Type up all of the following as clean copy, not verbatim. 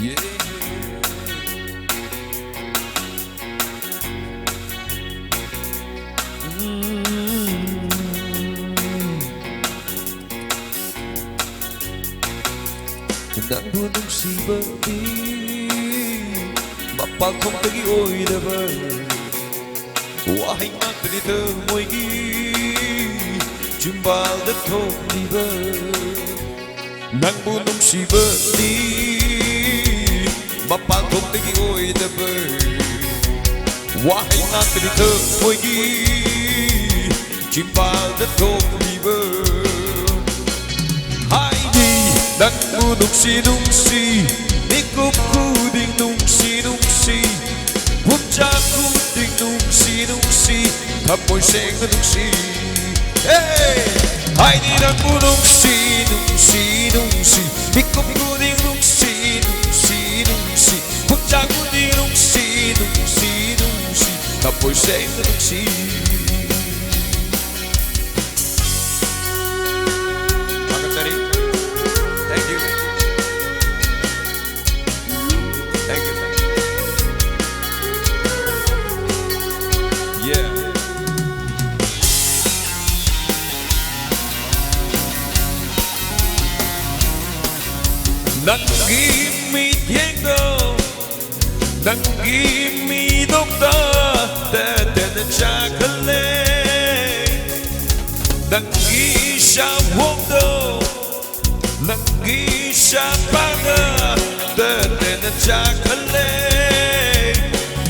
Yeah. Nang nungsibati mapalthong tagi oidaba wahai matrita moigi chimbalda thongiba nangbu nungsibati mapalthong tagi oidaba wahai matrita moigi chimbalda thongiba nangbu nungsi nikupku ding nungsi pujaku ding nungsi thapoy seng nungsi hey hai ni nangbu nungsi nikupku ding nungsi pujaku ding nungsi thapoy seng nungsi. Nangimi tiendo, nangimi dokta, teten chakale, nangi shawondo, nangi shapaga, teten chakale,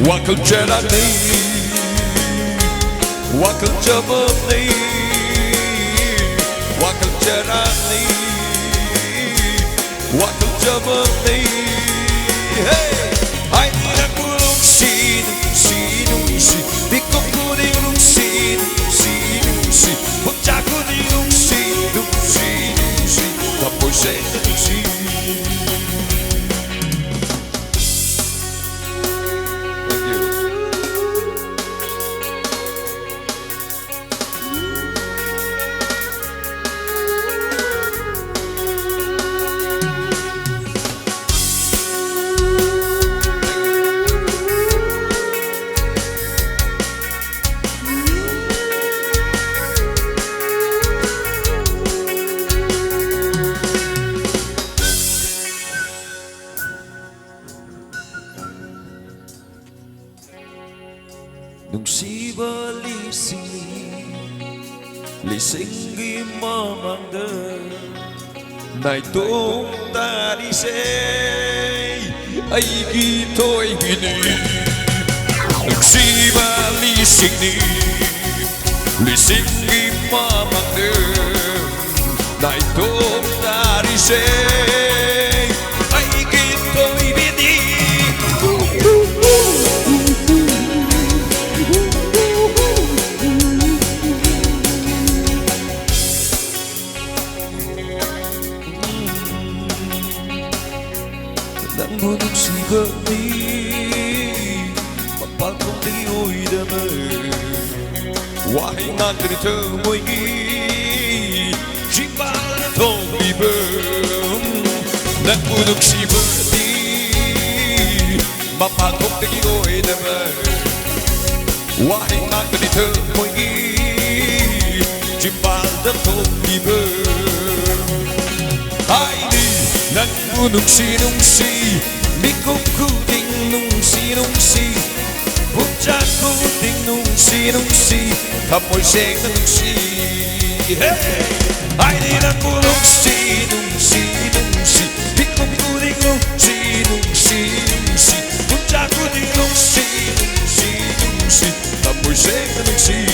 wakal cherani, wakal jabani, wakal cherani. Waktu jabati, hey, hai ni nangbu nungsi, nikupku ding nungsi, pujaku ding nungsi, thapoy seng nungsi. Thank you. Nungsiba lisingi mamangda nai tung tari say aigi toy bini Nungsiba lisingi mamangda nai tung tari say aigi toy bini. Nangbu nungsibati mapalthong tagi oidaba wahai matrita moigi chimbalda thongiba nangbu nungsibati mapalthong tagi oidaba wahai matrita moigi chimbalda thongiba hai ni nangbu nungsi nikupku ding nungsi pujaku ding nungsi thapoy seng nungsi hey hai ni nangbu nungsi nikupku ding nungsi pujaku ding nungsi thapoy seng nungsi.